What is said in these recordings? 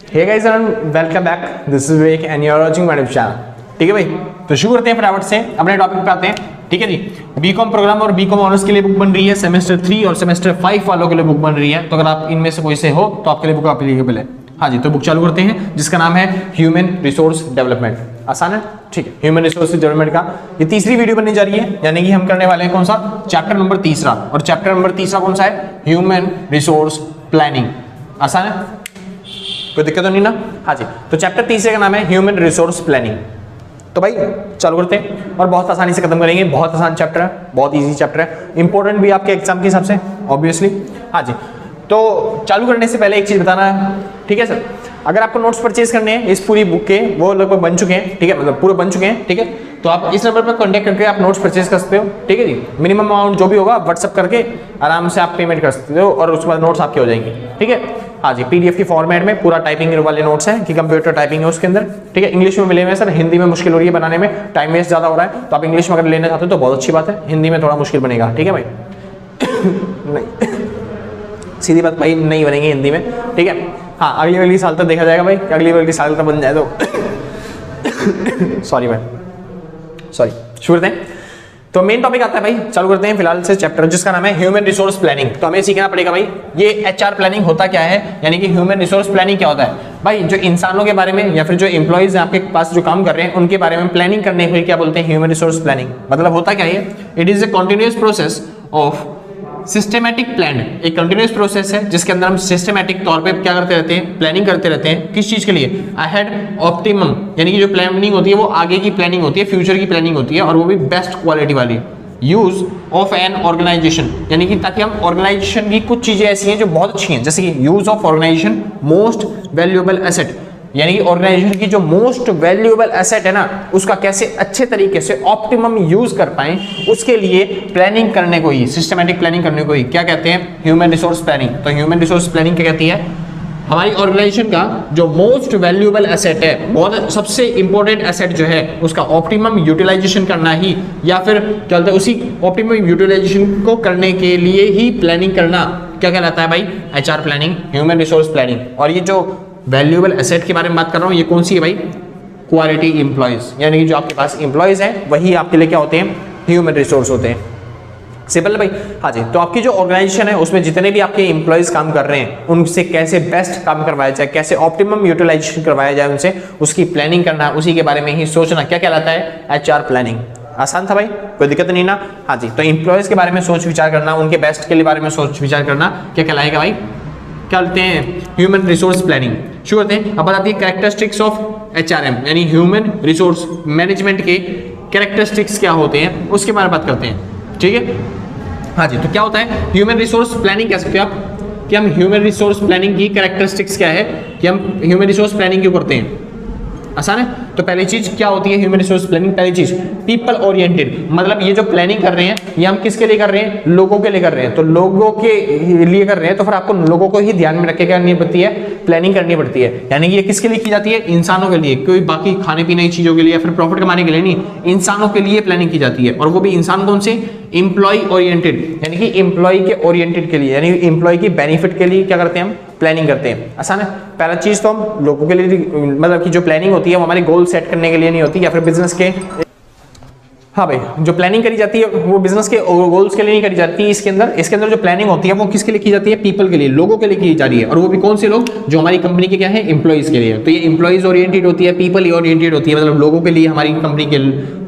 Hey guys and welcome back, this is Vivek and you are watching my YouTube channel. ठीक है भाई, तो शुरू करते हैं फटाफट से अपने टॉपिक पे आते हैं। ठीक है जी, बीकॉम प्रोग्राम और बीकॉम ऑनर्स के लिए बुक बन रही है, सेमेस्टर 3 और सेमेस्टर 5 वालों के लिए बुक बन रही है। तो अगर आप इनमें से कोई से हो तो आपके लिए बुक अप्लीकेबल है। हाँ जी, तो बुक चालू करते हैं जिसका नाम है ह्यूमन रिसोर्स डेवलपमेंट। आसान है, ठीक है। ह्यूमन रिसोर्स डेवलपमेंट का ये तीसरी वीडियो बनने जा रही है, यानी कि हम करने वाले हैं कौन सा, चैप्टर नंबर तीसरा। और चैप्टर नंबर तीसरा कौन सा है, ह्यूमन रिसोर्स प्लानिंग। आसान है, कोई दिक्कत तो नहीं ना। हाँ जी, तो चैप्टर तीसरे का नाम है ह्यूमन रिसोर्स प्लानिंग। तो भाई चालू करते हैं और बहुत आसानी से खत्म करेंगे। बहुत आसान चैप्टर है, बहुत इजी चैप्टर है, इंपॉर्टेंट भी आपके एग्जाम के हिसाब से ऑब्वियसली। हाँ जी, तो चालू करने से पहले एक चीज बताना है, ठीक है सर। अगर आपको नोट्स परचेज करने हैं इस पूरी बुक के, वो लगभग बन चुके हैं, ठीक है, मतलब पूरे बन चुके हैं, ठीक है। तो आप इस नंबर पर कांटेक्ट करके आप नोट्स परचेज कर सकते हो, ठीक है जी। मिनिमम अमाउंट जो भी होगा व्हाट्सअप करके आराम से आप पेमेंट कर सकते हो और उसके बाद नोट्स आपके हो जाएंगे, ठीक है। हाँ जी, पीडीएफ की फॉर्मेट में पूरा टाइपिंग वाले नोट्स हैं कि कंप्यूटर टाइपिंग है उसके अंदर, ठीक है। इंग्लिश में मिले हुए हैं सर, हिंदी में मुश्किल हो रही है बनाने में, टाइम वेस्ट ज्यादा हो रहा है। तो आप इंग्लिश में अगर लेना चाहते हो तो बहुत अच्छी बात है, हिंदी में थोड़ा मुश्किल बनेगा, ठीक है भाई। नहीं सीधी बात भाई, नहीं बनेंगे हिंदी में, ठीक है। हाँ, अगली साल तक देखा जाएगा भाई, अगली साल तक बन जाए तो सॉरी भाई, सॉरी। शुरू करते हैं, तो मेन टॉपिक आता है भाई, चालू करते हैं फिलहाल से चैप्टर जिसका नाम है ह्यूमन रिसोर्स प्लानिंग। तो हमें सीखना पड़ेगा भाई ये एचआर प्लानिंग होता क्या है, यानी कि ह्यूमन रिसोर्स प्लानिंग क्या होता है भाई। जो इंसानों के बारे में या फिर जो एम्प्लॉइज आपके पास जो काम कर रहे हैं उनके बारे में प्लानिंग करने को क्या बोलते हैं, ह्यूमन रिसोर्स प्लानिंग। मतलब होता क्या है, it is a continuous process of systematic plan. एक कंटिन्यूअस प्रोसेस है जिसके अंदर हम सिस्टमैटिक तौर पे क्या करते रहते हैं, प्लानिंग करते रहते हैं। किस चीज के लिए, अहेड ऑप्टिमम, यानी कि जो प्लानिंग होती है वो आगे की प्लानिंग होती है, फ्यूचर की प्लानिंग होती है, और वो भी बेस्ट क्वालिटी वाली। यूज ऑफ एन ऑर्गेनाइजेशन, यानी कि ताकि हम ऑर्गेनाइजेशन की कुछ चीजें ऐसी हैं जो बहुत अच्छी हैं, जैसे कि use of organisation most valuable asset, यानी कि ऑर्गेनाइजेशन की जो मोस्ट वैल्यूएबल एसेट है ना, उसका कैसे अच्छे तरीके से ऑप्टिमम यूज कर पाएं, उसके लिए प्लानिंग करने को ही, सिस्टमैटिक प्लानिंग करने को ही क्या कहते हैं, ह्यूमन रिसोर्स प्लानिंग। तो ह्यूमन रिसोर्स प्लानिंग क्या कहती है, हमारी ऑर्गेनाइजेशन का जो मोस्ट वैल्यूएबल एसेट है, बहुत सबसे इंपॉर्टेंट एसेट जो है, उसका ऑप्टिमम यूटिलाइजेशन करना ही, या फिर क्या बोलते हैं, उसी ऑप्टिमम यूटिलाइजेशन को करने के लिए ही प्लानिंग करना क्या कहलाता है भाई, HR planning, human resource planning. और ये जो वैल्यूएबल एसेट के बारे में बात कर रहा हूँ, ये कौन सी है भाई, क्वालिटी इंप्लॉइज, यानी कि जो आपके पास इंप्लॉइज हैं वही आपके लिए क्या होते हैं, ह्यूमन रिसोर्स होते हैं। सिंपल है भाई। हाँ जी, तो आपकी जो ऑर्गेनाइजेशन है उसमें जितने भी आपके इंप्लॉइज काम कर रहे हैं उनसे कैसे बेस्ट काम करवाया जाए, कैसे ऑप्टिमम यूटिलाइजेशन करवाया जाए उनसे, उसकी प्लानिंग करना, उसी के बारे में ही सोचना क्या कहलाता है, एचआर प्लानिंग। आसान था भाई, कोई दिक्कत नहीं ना। हाँ जी, तो इंप्लॉइज के बारे में सोच विचार करना, उनके बेस्ट के बारे में सोच विचार करना क्या कहलाएगा भाई, क्या बोलते हैं, ह्यूमन रिसोर्स प्लानिंग। शुरू करते हैं। अब बताती है कैरेक्टरिस्टिक्स ऑफ एचआरएम, यानी ह्यूमन रिसोर्स मैनेजमेंट के कैरेक्टरिस्टिक्स क्या होते हैं उसके बारे में बात करते हैं, ठीक है। हाँ जी, तो क्या होता है ह्यूमन रिसोर्स प्लानिंग, कह सकते हो आप कि हम ह्यूमन रिसोर्स प्लानिंग की कैरेक्टरिस्टिक्स क्या है, कि हम ह्यूमन रिसोर्स प्लानिंग क्यों करते हैं। आसान है, तो पहली चीज क्या होती है ह्यूमन रिसोर्स प्लानिंग, पहली चीज पीपल ओरिएंटेड, मतलब ये जो प्लानिंग कर रहे हैं ये हम किसके लिए कर रहे हैं, लोगों के लिए कर रहे हैं। तो लोगों के लिए कर रहे हैं तो फिर आपको लोगों को ही ध्यान में रख के करनी पड़ती है, प्लानिंग करनी पड़ती है। यानी कि ये किसके लिए की जाती है, इंसानों के लिए, कोई बाकी खाने पीने की चीजों के लिए या फिर प्रॉफिट कमाने के लिए नहीं, इंसानों के लिए प्लानिंग की जाती है। और वो भी इंसान कौन से, इंप्लॉय ओरिएंटेड, यानी कि इंप्लॉय के ओरिएंटेड के लिए, यानी इंप्लॉय की बेनिफिट के लिए क्या करते हैं हम, प्लानिंग करते हैं। आसान है, पहला चीज तो हम लोगों के लिए, मतलब कि जो प्लानिंग होती है वो हमारे गोल सेट करने के लिए नहीं होती, या फिर बिजनेस के, हाँ भाई, जो प्लानिंग करी जाती है वो बिजनेस के गोल्स के लिए नहीं करी जाती। इसके अंदर जो प्लानिंग होती है वो किसके लिए की जाती है, पीपल के लिए, लोगों के लिए की जा रही है। और वो भी कौन से लोग, जो हमारी कंपनी के क्या है, एम्प्लॉइज के लिए। तो ये एम्प्लॉइज ओरिएंटेड होती है, पीपल ओरिएंटेड होती है, मतलब लोगों के लिए, हमारी कंपनी के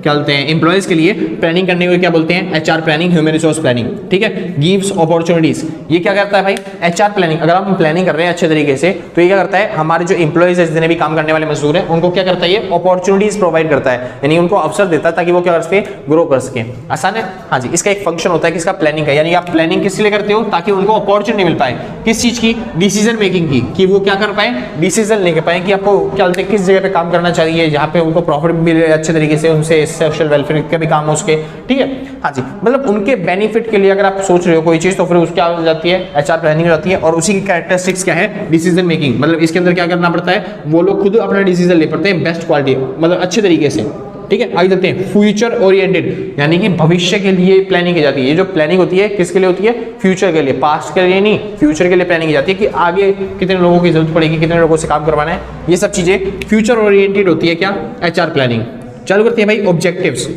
क्या बोलते हैं, एम्प्लॉइज के लिए प्लानिंग करने को क्या बोलते हैं, HR planning, human resource planning, ठीक है। गिव्स अपॉर्चुनिटीज, ये क्या करता है भाई, एचआर प्लानिंग। अगर हम प्लानिंग कर रहे हैं अच्छे तरीके से तो ये क्या करता है, हमारे जो एम्प्लॉइज है, जितने भी काम करने वाले मजदूर हैं, उनको क्या करता है, ये अपॉर्चुनिटीज प्रोवाइड करता है, यानी उनको अवसर देता है ताकि वो क्या कर सके, ग्रो कर सके। आसान है। हाँ जी, इसका एक फंक्शन होता है किसका, प्लानिंग का, यानी आप प्लानिंग किस लिए करते हो, ताकि उनको अपॉर्चुनिटी मिल पाए, किस चीज की, डिसीजन मेकिंग की, कि वो क्या कर पाए, डिसीजन लेके पाए कि आपको क्या बोलते हैं, किस जगह पे काम करना चाहिए जहाँ पे उनको प्रॉफिट मिले अच्छे तरीके से, उनसे सोशल वेलफेयर के भी काम हो उसके, ठीक है। हाँ जी, मतलब उनके बेनिफिट के लिए अगर आप सोच रहे हो कोई चीज तो फिर उसकी क्या हो जाती है, एचआर प्लानिंग हो जाती है। और उसी की कैरेक्टरिस्टिक्स क्या है, डिसीजन मेकिंग, मतलब इसके अंदर क्या करना पड़ता है, वो लोग खुद अपना डिसीजन ले पड़ते हैं बेस्ट क्वालिटी, मतलब अच्छे तरीके से, ठीक है, आगे चलते हैं। फ्यूचर ओरिएंटेड यानी कि भविष्य के लिए प्लानिंग की जाती है। ये जो प्लानिंग होती है किसके लिए होती है? फ्यूचर के लिए, पास्ट के लिए नहीं, फ्यूचर के लिए प्लानिंग की जाती है कि आगे कितने लोगों की जरूरत पड़ेगी, कितने लोगों से काम करवाना है, ये सब चीजें फ्यूचर ओरिएंटेड होती है क्या? HR planning. चालू करते हैं भाई ऑब्जेक्टिव्स,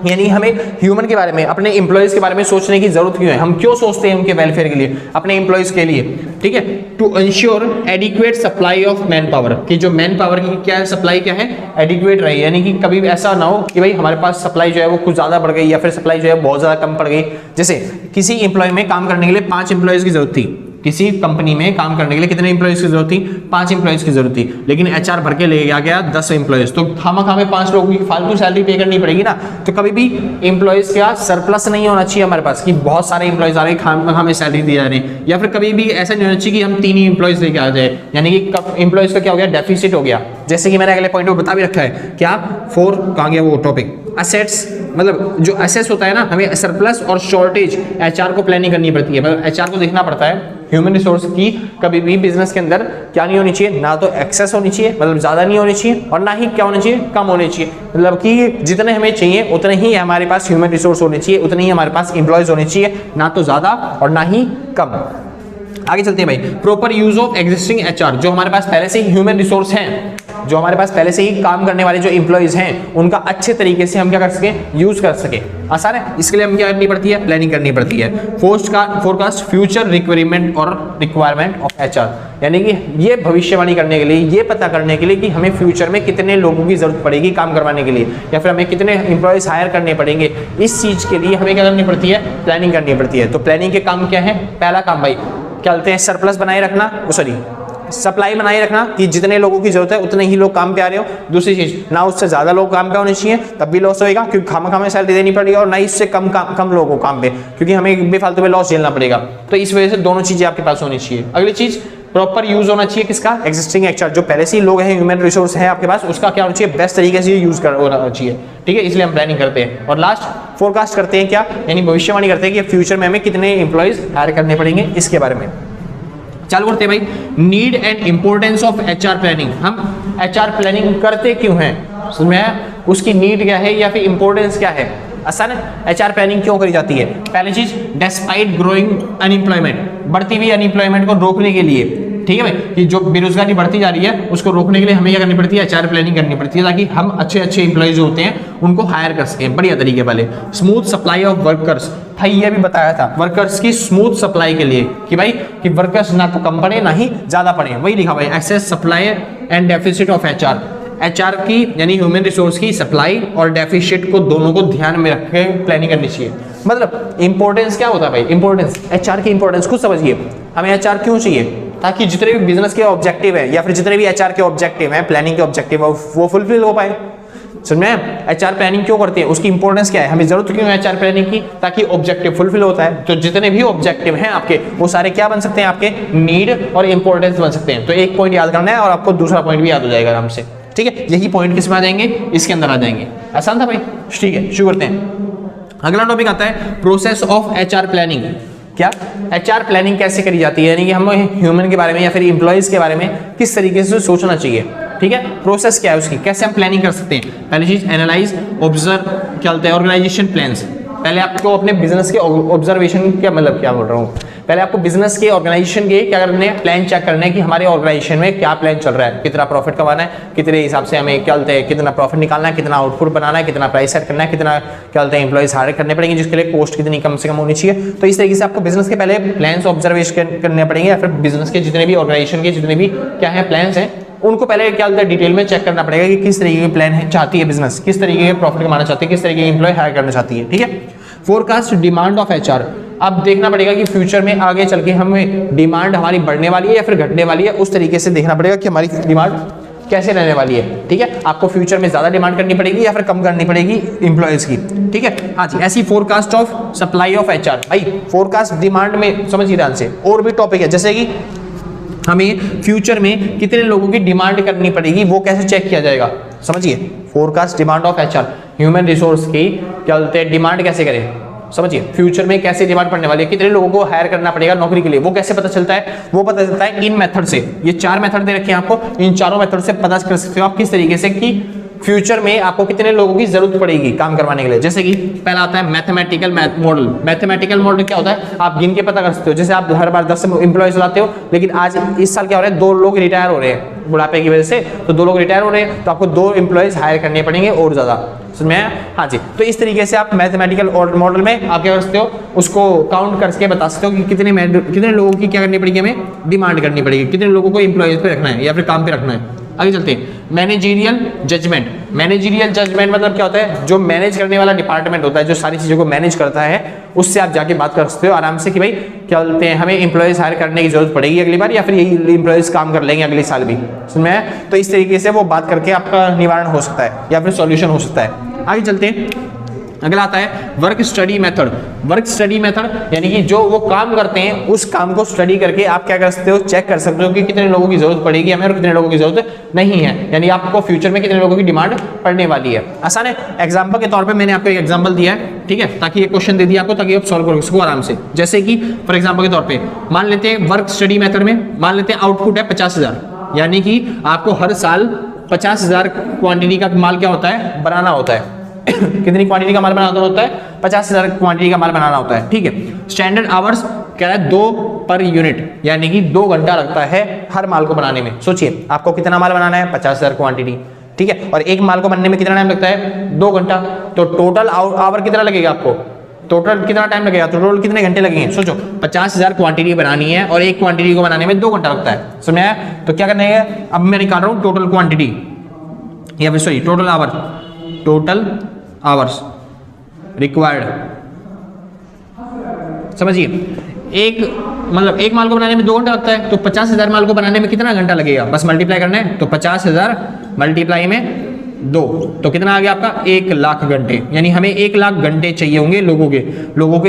यानी हमें ह्यूमन के बारे में, अपने एम्प्लॉयज के बारे में सोचने की जरूरत क्यों है, हम क्यों सोचते हैं उनके वेलफेयर के लिए, अपने एम्प्लॉयज के लिए, ठीक है। To ensure adequate supply of man power, कि जो मैन पावर की क्या है, सप्लाई क्या है, एडिक्वेट रही, यानी कि कभी भी ऐसा ना हो कि भाई हमारे पास सप्लाई जो है वो कुछ ज्यादा बढ़ गई या फिर सप्लाई जो है बहुत ज्यादा कम पड़ गई। जैसे किसी एम्प्लॉय में काम करने के लिए 5 एम्प्लॉयज की जरूरत थी, किसी कंपनी में काम करने के लिए कितने एम्प्लॉयज की जरूरत थी? 5 एम्प्लॉयज की जरूरत थी, लेकिन एचआर भर के ले गया 10 एम्प्लॉयज, तो खामा में 5 लोगों की फालतू सैलरी पे करनी पड़ेगी ना। तो कभी भी एम्प्लॉयज का सरप्लस नहीं होना चाहिए हमारे पास कि बहुत सारे एम्प्लॉयज आ रहे हैं, हमें सैलरी दी जा रही है, या फिर कभी भी ऐसा नहीं होना चाहिए कि हम 3 ही एम्प्लॉयज लेके आ जाए, यानी कि एम्प्लॉयज का क्या हो गया, डेफिसिट हो गया। जैसे कि मैंने अगले पॉइंट में बता भी रखा है, क्या 4 कहाँ गया वो टॉपिक, असेट्स, मतलब जो असेट्स होता है ना, हमें सरप्लस और शॉर्टेज एचआर को प्लानिंग करनी पड़ती है, मतलब एचआर को देखना पड़ता है ह्यूमन रिसोर्स की कभी भी बिजनेस के अंदर क्या नहीं होनी चाहिए, ना तो एक्सेस होनी चाहिए, मतलब ज्यादा नहीं होनी चाहिए, और ना ही क्या होनी चाहिए, कम होनी चाहिए, मतलब कि जितने हमें चाहिए उतने ही हमारे पास ह्यूमन रिसोर्स होने चाहिए, उतने ही हमारे पास एम्प्लॉयज होने चाहिए, ना तो ज्यादा और ना ही कम। आगे चलते हैं भाई, proper use of existing HR, जो हमारे पास पहले से ही ह्यूमन रिसोर्स हैं, जो हमारे पास पहले से ही काम करने वाले जो एम्प्लॉयज हैं, उनका अच्छे तरीके से हम क्या कर सके, यूज कर सके। आसान है, इसके लिए हम क्या करनी पड़ती है, प्लानिंग करनी पड़ती है। फोरकास्ट फ्यूचर रिक्वायरमेंट और रिक्वायरमेंट ऑफ एचआर, यानी कि ये भविष्यवाणी करने के लिए, ये पता करने के लिए कि हमें फ्यूचर में कितने लोगों की जरूरत पड़ेगी काम करवाने के लिए, या फिर हमें कितने एम्प्लॉयज हायर करने पड़ेंगे, इस चीज के लिए हमें क्या करनी पड़ती है, प्लानिंग करनी पड़ती है। तो प्लानिंग के काम क्या है? पहला काम भाई क्या बोलते हैं, सरप्लस बनाए रखना, सॉरी सप्लाई बनाए रखना कि जितने लोगों की जरूरत है उतने ही लोग काम पे आ रहे हो। दूसरी चीज, ना उससे ज्यादा लोग काम पे होने चाहिए, तब भी लॉस होएगा क्योंकि खामा सैलरी देनी पड़ेगी, और ना ही इससे कम लोगों को काम पे, क्योंकि हमें बेफालतू में लॉस झेलना पड़ेगा। तो इस वजह से दोनों चीजें आपके पास होनी चाहिए। अगली चीज, प्रॉपर यूज होना चाहिए किसका, एग्जिस्टिंग एचआर, जो पहले से ही लोग हैं, ह्यूमन रिसोर्स है आपके पास, उसका क्या होना चाहिए, बेस्ट तरीके से यूज होना चाहिए, ठीक है, इसलिए हम प्लानिंग करते हैं। और लास्ट फोरकास्ट करते हैं क्या, यानी भविष्यवाणी करते हैं कि फ्यूचर में हमें कितने एम्प्लॉयज हायर करने पड़ेंगे, इसके बारे में। चालू करते हैं भाई, need and importance of HR planning. हम एचआर प्लानिंग करते क्यों हैं, उसमें उसकी नीड क्या है या फिर इंपॉर्टेंस क्या है। आसान है, एचआर प्लानिंग क्यों करी जाती है? पहली चीज, डिस्पाइट ग्रोइंग अनएम्प्लॉयमेंट, बढ़ती हुई अनएम्प्लॉयमेंट को रोकने के लिए, ठीक है भाई, कि जो बेरोजगारी बढ़ती जा रही है उसको रोकने के लिए हमें क्या करनी पड़ती है, एचआर प्लानिंग करनी पड़ती है, ताकि हम अच्छे एम्प्लॉयज होते हैं उनको हायर कर सकें बढ़िया तरीके वाले। स्मूथ सप्लाई ऑफ वर्कर्स, भाई ये भी बताया था, वर्कर्स की स्मूथ सप्लाई के लिए कि भाई कि वर्कर्स ना तो कम पड़े ना ही ज्यादा पड़े, वही लिखा भाई, excess supply and deficit of HR. HR की यानी ह्यूमन रिसोर्स की सप्लाई और डेफिसिट को दोनों को ध्यान में रख के प्लानिंग करनी चाहिए। मतलब इंपॉर्टेंस क्या होता है भाई, इंपॉर्टेंस, एचआर की इंपॉर्टेंस खुद समझिए। हमें एचआर क्यों चाहिए, ताकि जितने भी बिजनेस के ऑब्जेक्टिव है या फिर जितने भी एचआर के ऑब्जेक्टिव हैं, प्लानिंग के ऑब्जेक्टिव है, वो फुलफिल हो पाए। समझ में, एचआर प्लानिंग क्यों करते हैं, उसकी इंपॉर्टेंस क्या है, हमें जरूरत क्यों है एचआर प्लानिंग की, ताकि ऑब्जेक्टिव फुलफिल होता है। तो जितने भी ऑब्जेक्टिव हैं आपके, वो सारे क्या बन सकते हैं, आपके नीड और इंपॉर्टेंस बन सकते हैं। तो एक पॉइंट याद करना है और आपको दूसरा पॉइंट भी याद हो जाएगा आराम से, ठीक है। यही पॉइंट किस में आ जाएंगे, इसके अंदर आ जाएंगे। आसान था भाई, ठीक है, शुरू करते हैं। अगला टॉपिक आता है प्रोसेस ऑफ एचआर प्लानिंग। क्या एचआर प्लानिंग कैसे करी जाती है, यानी कि हमें ह्यूमन के बारे में या फिर एम्प्लॉयज के बारे में किस तरीके से सोचना चाहिए, ठीक है। प्रोसेस क्या है उसकी, कैसे हम प्लानिंग कर सकते हैं। पहली चीज, एनालाइज ऑब्जर्व, क्या होता है, ऑर्गेनाइजेशन प्लान्स। पहले आपको अपने बिजनेस के ऑब्जर्वेशन, क्या मतलब क्या बोल रहा हूँ, पहले आपको बिजनेस के ऑर्गेनाइजेशन के क्या करने हैं, प्लान चेक करने हैं कि हमारे ऑर्गेनाइजेशन में क्या प्लान चल रहा है, कितना प्रॉफिट कमाना है, कितने हिसाब से हमें क्या बोलते हैं, कितना प्रॉफिट निकालना है, कितना आउटपुट बनाना है, कितना प्राइस सेट करना है, कितना क्या बोलते हैं एम्प्लॉइज हायर करने पड़ेंगे, जिसके लिए कॉस्ट कितनी कम से कम होनी चाहिए। तो इस तरीके से आपको बिजनेस के पहले प्लान्स ऑब्जर्वेशन करने पड़ेंगे, या फिर बिजनेस के जितने भी ऑर्गेनाइजेशन के जितने भी क्या है प्लान्स हैं, उनको पहले क्या बोलते हैं डिटेल में चेक करना पड़ेगा कि किस तरीके के प्लान है चाहती है बिजनेस, किस तरीके के प्रॉफिट कमाना चाहती है, किस तरीके के एम्प्लॉय हायर करना चाहती है, ठीक है। फोरकास्ट डिमांड ऑफ एचआर, अब देखना पड़ेगा कि फ्यूचर में आगे चल के हमें डिमांड हमारी बढ़ने वाली है या फिर घटने वाली है, उस तरीके से देखना पड़ेगा कि हमारी डिमांड कैसे रहने वाली है, ठीक है। आपको फ्यूचर में ज्यादा डिमांड करनी पड़ेगी या फिर कम करनी पड़ेगी एम्प्लॉयज की, ठीक है। हाँ जी, ऐसी forecast of supply of HR, भाई फोरकास्ट डिमांड में समझिए ध्यान से, और भी टॉपिक है, जैसे कि हमें फ्यूचर में कितने लोगों की डिमांड करनी पड़ेगी, वो कैसे चेक किया जाएगा, समझिए। Forecast demand of HR, human resource की क्या बोलते हैं डिमांड कैसे करें, समझिए। फ्यूचर में कैसे डिमांड पड़ने वाली है, कितने लोगों को हायर करना पड़ेगा नौकरी के लिए, वो कैसे पता चलता है, वो पता चलता है इन मेथड से। ये 4 मेथड दे रखे हैं आपको, इन चारों मेथड से पता कर सकते हो आप किस तरीके से कि फ्यूचर में आपको कितने लोगों की जरूरत पड़ेगी काम करवाने के लिए। जैसे कि पहला आता है मैथमेटिकल मॉडल। मैथमेटिकल मॉडल क्या होता है, आप गिन के पता कर सकते हो। जैसे आप हर बार 10 एम्प्लॉयज लाते हो, लेकिन आज इस साल क्या हो रहा है, 2 लोग रिटायर हो रहे हैं बुढ़ापे की वजह से, तो 2 लोग रिटायर हो रहे हैं, तो आपको 2 एम्प्लॉयज हायर करने पड़ेंगे और ज्यादा। समझ में? हाँ जी। तो इस तरीके से आप मैथमेटिकल मॉडल में आप क्या कर सकते हो, उसको काउंट करके बता सकते हो कि कितने लोगों की क्या करनी पड़ेगी, हमें डिमांड करनी पड़ेगी, कितने लोगों को एम्प्लॉयज पे रखना है या फिर काम पे रखना है। आगे चलते हैं, मैनेजरियल जजमेंट। मैनेजरियल जजमेंट मतलब क्या होता है, जो मैनेज करने वाला डिपार्टमेंट होता है, जो सारी चीजों को मैनेज करता है, उससे आप जाके बात कर सकते हो आराम से कि भाई क्या बोलते हैं, हमें एम्प्लॉयज हायर करने की जरूरत पड़ेगी अगली बार, या फिर यही एम्प्लॉयज काम कर लेंगे अगले साल भी। समझ में? तो इस तरीके से वो बात करके आपका निवारण हो सकता है या फिर सॉल्यूशन हो सकता है। आगे चलते हैं, अगला आता है work study method. Work study method यानी कि जो वो काम करते हैं उस काम को स्टडी करके आप क्या कर सकते हो, चेक कर सकते हो कि कितने लोगों की जरूरत पड़ेगी हमें और कितने लोगों की जरूरत नहीं है, यानी आपको फ्यूचर में कितने लोगों की डिमांड पड़ने वाली है। आसान है। एग्जाम्पल के तौर पर मैंने आपको एक एग्जाम्पल दिया है, ठीक है, ताकि ये क्वेश्चन दे दिया आपको, ताकि आप सॉल्व कर सको आराम से। जैसे कि फॉर एग्जाम्पल के तौर पर मान लेते हैं वर्क स्टडी मेथड में मान लेते हैं आउटपुट है 50,000, यानी कि आपको हर साल 50,000 क्वांटिटी का माल क्या होता है, बनाना होता है। कितनी क्वांटिटी का माल बनाना होता है, 50,000 क्वांटिटी का माल बनाना होता है, ठीक है। स्टैंडर्ड आवर्स क्या है, 2 पर यूनिट, यानी कि 2 घंटा लगता है हर माल को बनाने में। सोचिए आपको कितना माल बनाना है, 50,000 क्वांटिटी, ठीक है, और एक माल को बनने में कितना टाइम लगता है, 2 घंटा। तो टोटल आवर कितना लगेगा आपको, टोटल कितना टाइम लगेगा, टोटल कितने घंटे लगेंगे। सोचो 50,000 क्वांटिटी बनानी है और एक क्वांटिटी को बनाने में 2 घंटा लगता है। समझ में आया? तो क्या करना है, अब मैं निकाल रहा हूँ टोटल क्वांटिटी या फिर sorry total hour, total hours required. समझिए एक मतलब एक माल को बनाने में 2 घंटा लगता है, तो 50,000 माल को बनाने में कितना घंटा लगेगा, बस मल्टीप्लाई करना है। तो 50,000 मल्टीप्लाई में 2, तो कितना आ गया आपका, 1,00,000 घंटे। यानी हमें 1,00,000 घंटे चाहिए होंगे, लोगों के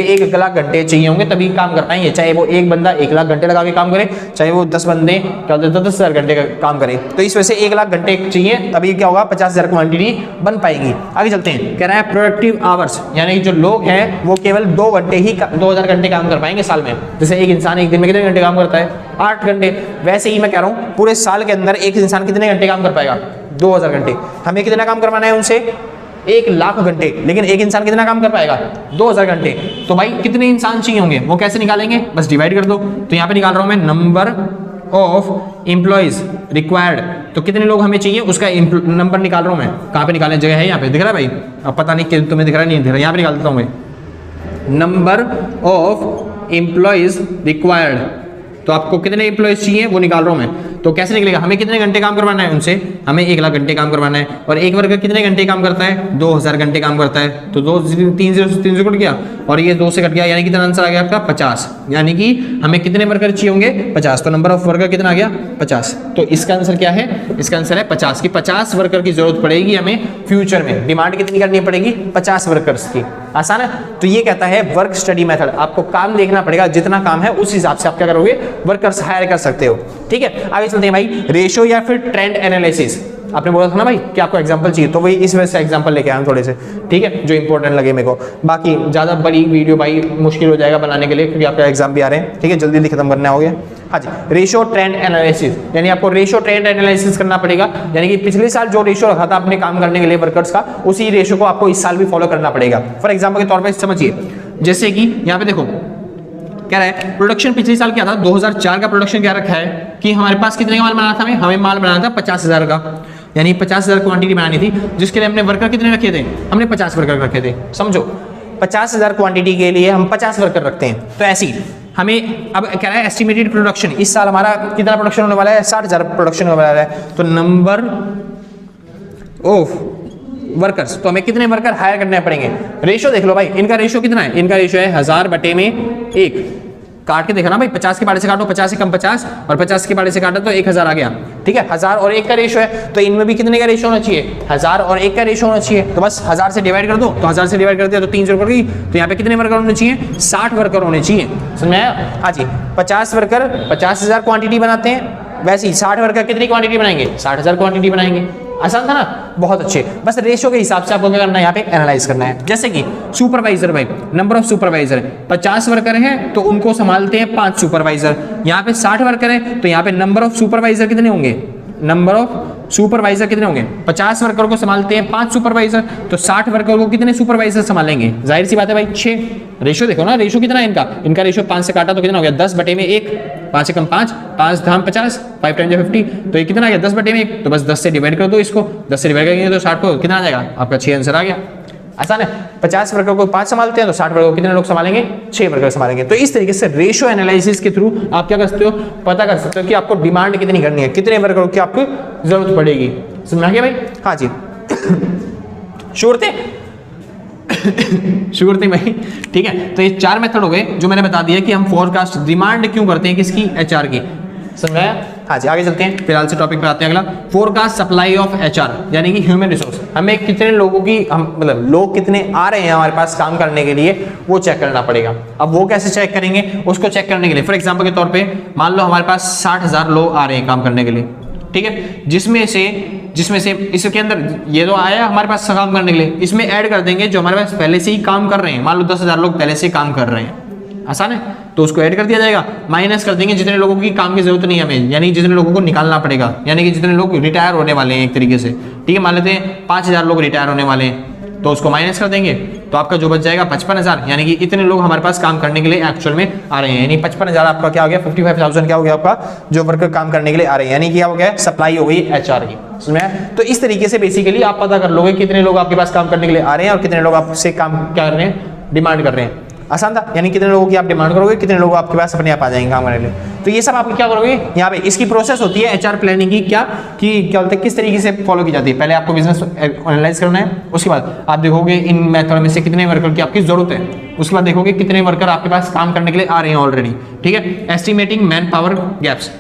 1,00,000 घंटे चाहिए होंगे, तभी काम कर पाएंगे। चाहे वो एक बंदा 1,00,000 घंटे लगा के काम करे, चाहे वो 10 बंदे क्या होते हैं 10,000 घंटे का काम करे। तो इस वजह से 1,00,000 घंटे चाहिए, तभी क्या होगा, 50,000 क्वांटिटी बन पाएगी। आगे चलते हैं, कह रहा है प्रोडक्टिव आवर्स, यानी जो लोग हैं वो केवल 2 घंटे ही 2,000 घंटे काम कर पाएंगे साल में। जैसे एक इंसान एक दिन में कितने घंटे काम करता है, 8 घंटे। वैसे ही मैं कह रहा हूँ पूरे साल के अंदर एक इंसान कितने घंटे काम कर पाएगा, 2,000 घंटे। हमें कितना काम करवाना है उनसे, 1,00,000 घंटे, लेकिन एक इंसान कितना काम कर पाएगा, 2,000 घंटे। तो भाई कितने इंसान चाहिए होंगे, वो कैसे निकालेंगे, बस डिवाइड कर दो। तो यहाँ पे निकाल रहा हूँ मैं नंबर ऑफ एम्प्लॉयज रिक्वायर्ड, तो कितने लोग हमें चाहिए उसका नंबर निकाल रहा हूँ मैं। कहाँ पे निकालने जगह है, यहाँ पे दिख रहा है भाई, अब पता नहीं कि तुम्हें दिख रहा है नहीं दिख रहा, यहाँ पे निकाल देता हूँ मैं नंबर ऑफ एम्प्लॉयज रिक्वायर्ड। तो आपको कितने एम्प्लॉयज चाहिए वो निकाल रहा हूं मैं। तो कैसे निकलेगा, हमें कितने घंटे काम करवाना है उनसे, हमें 1,00,000 घंटे काम करवाना है। और एक वर्कर कितने घंटे काम करता है, 2,000 घंटे काम करता है। तो 3 0 कट गया और ये 2 से कट गया, यानी कितना आंसर आ गया आपका 50। यानी कि हमें कितने वर्कर चाहिए होंगे, 50। तो नंबर ऑफ वर्कर कितना आ गया, 50। तो इसका आंसर क्या है, इसका आंसर है 50 की 50 वर्कर की जरूरत पड़ेगी हमें फ्यूचर में। डिमांड कितनी करनी पड़ेगी, 50 वर्कर्स की। आसान है। तो ये कहता है वर्क स्टडी मेथड, आपको काम देखना पड़ेगा, जितना काम है उस हिसाब से आप क्या करोगे, वर्कर्स हायर कर सकते हो। ठीक है, आगे चलते हैं भाई, रेशियो या फिर ट्रेंड एनालिसिस। आपने बोला था ना भाई कि आपको एग्जांपल चाहिए, तो वही इस वजह से एग्जांपल लेके आया हूं थोड़े से, ठीक है, जो इंपॉर्टेंट लगे मेरे को। बाकी ज्यादा बड़ी वीडियो भाई मुश्किल हो जाएगा बनाने के लिए, क्योंकि आपका एग्जाम भी आ रहे हैं, ठीक है, जल्दी जल्दी खत्म करना हो गया। हाँ जी, रेशियो ट्रेंड एनालिसिस, यानी आपको रेशियो ट्रेंड एनालिसिस करना पड़ेगा। यानी कि पिछले साल जो रेशियो रखा था अपने काम करने के लिए वर्कर्स का, उसी रेशियो को आपको इस साल भी फॉलो करना पड़ेगा। फॉर एग्जाम्पल के तौर पर समझिए, जैसे कि यहाँ पे देखो क्या रहा है, प्रोडक्शन पिछले साल क्या था, 2004 का प्रोडक्शन क्या रखा है कि हमारे पास कितने का माल बनाना था, हमें माल बनाना था 50,000 का, यानी 50,000 क्वांटिटी बनानी थी, जिसके लिए हमने वर्कर कितने रखे थे, हमने 50 वर्कर रखे थे। समझो 50,000 क्वांटिटी के लिए हम 50 वर्कर रखते हैं। तो ऐसी हमें अब क्या है, एस्टिमेटेड प्रोडक्शन इस साल हमारा कितना प्रोडक्शन होने वाला है, 60,000 प्रोडक्शन होने वाला है। तो नंबर ऑफ वर्कर्स, तो हमें कितने वर्कर हायर करने पड़ेंगे। रेशियो देख लो भाई, इनका रेशियो कितना है, इनका रेशियो है 1000 बटे में 1। काट के देखा ना भाई, 50 के बारे से काटो, 50 से कम 50 और 50 के बारे से काटो तो 1000 आ गया। ठीक है, 1000 और 1 का रेशियो है, तो इनमें भी कितने का रेशियो होना चाहिए, 1000 और 1 का रेशियो होना चाहिए। तो बस 1000 से डिवाइड कर दो, तो 1000 से डिवाइड कर दिया तो 300 कर गई। तो यहाँ पे कितने वर्कर होने चाहिए, 60 वर्कर होने चाहिए। समझ में आया। हाँ जी, 50 वर्कर 50,000 क्वांटिटी बनाते हैं, वैसे ही 60 वर्कर कितनी क्वांटिटी बनाएंगे, 60,000 क्वांटिटी बनाएंगे। आसान था ना, बहुत अच्छे। बस रेशियो के हिसाब से आपको क्या करना है, यहाँ पे एनालाइज करना है। जैसे कि सुपरवाइजर भाई, नंबर ऑफ सुपरवाइजर 50 वर्कर हैं तो उनको संभालते हैं 5 सुपरवाइजर। यहाँ पे 60 वर्कर हैं तो यहाँ पे नंबर ऑफ सुपरवाइजर कितने होंगे, नंबर ऑफ सुपरवाइजर कितने होंगे, 50 वर्कर को संभालते हैं 5 सुपरवाइजर, तो 60 वर्कर को कितने सुपरवाइजर संभालेंगे, जाहिर सी बात है भाई 6। रेशो देखो ना, रेशो कितना है इनका रेशो 5 से काटा तो कितना हो गया 10/1, 5 से कम 5, 5 धाम 50, 5 टाइम 50, तो ये कितना आ गया 10/1, तो बस 10 से डिवाइड कर दो इसको, 10 से डिवाइड करेंगे तो 60 को कितना आ जाएगा आपका 6 आंसर आ गया। आसान है, 50 वर्कर को 5 संभालते हैं तो 60 वर्कर को कितने लोग संभालेंगे, 6 वर्कर संभालेंगे। तो इस तरीके से रेशियो एनालिसिस के थ्रू आप क्या कर सकते हो, पता कर सकते हो कि आपको डिमांड कितनी करनी है, कितने वर्करों की आपको जरूरत पड़ेगी। समझ गया भाई? हाँ जी श्योर थे श्योर थे भाई? ठीक है, तो ये 4 मेथड हो गए जो मैंने बता दिया कि हम फोरकास्ट डिमांड क्यों करते हैं, किसकी, एचआर की। समझाया? हाँ जी, आगे चलते हैं, फिलहाल से टॉपिक पे आते हैं अगला, फोरकास्ट सप्लाई ऑफ एचआर यानी कि ह्यूमन रिसोर्स। हमें कितने लोगों की मतलब लोग कितने आ रहे हैं हमारे पास काम करने के लिए, वो चेक करना पड़ेगा। अब वो कैसे चेक करेंगे, उसको चेक करने के लिए फॉर एग्जांपल के तौर पे मान लो हमारे पास 60,000 लोग आ रहे हैं काम करने के लिए, ठीक है, जिसमें से इसके अंदर ये तो आया हमारे पास काम करने के लिए, इसमें ऐड कर देंगे जो हमारे पास पहले से ही काम कर रहे हैं। मान लो 10,000 लोग पहले से काम कर रहे हैं, आसान है, तो उसको ऐड कर दिया जाएगा, माइनस कर देंगे जितने लोगों की काम की जरूरत नहीं है हमें, यानी जितने लोगों को निकालना पड़ेगा, यानी कि जितने लोग रिटायर होने वाले हैं एक तरीके से, ठीक है, मान लेते हैं 5,000 लोग रिटायर होने वाले हैं, तो उसको माइनस कर देंगे, तो आपका जो बच जाएगा 55,000, यानी कि इतने लोग हमारे पास काम करने के लिए एक्चुअल में आ रहे हैं, यानी 55,000 आपका क्या हो गया, 55,000 क्या हो गया आपका जो वर्कर काम करने के लिए आ रहे हैं, यानी कि क्या हो गया, सप्लाई हो गई एचआर की। समझ में? तो इस तरीके से बेसिकली आप पता कर लोगे कितने लोग आपके पास काम करने के लिए आ रहे हैं और कितने लोग आपसे काम क्या कर रहे हैं, डिमांड कर रहे हैं। आसान था, यानी कितने लोगों की आप डिमांड करोगे, कितने लोग आपके पास अपने आप आ जाएंगे काम करने के लिए। तो ये सब आप क्या करोगे यहाँ पे, इसकी प्रोसेस होती है एचआर प्लानिंग की, क्या बोलते हैं, किस तरीके से फॉलो की जाती है। पहले आपको बिजनेस एनालाइज करना है, उसके बाद आप देखोगे इन मेथड में से कितने वर्कर की आपकी जरूरत है, उसके बाद देखोगे कितने वर्कर आपके पास काम करने के लिए आ रहे हैं ऑलरेडी, ठीक है। एस्टिमेटिंग मैन पावर गैप्स,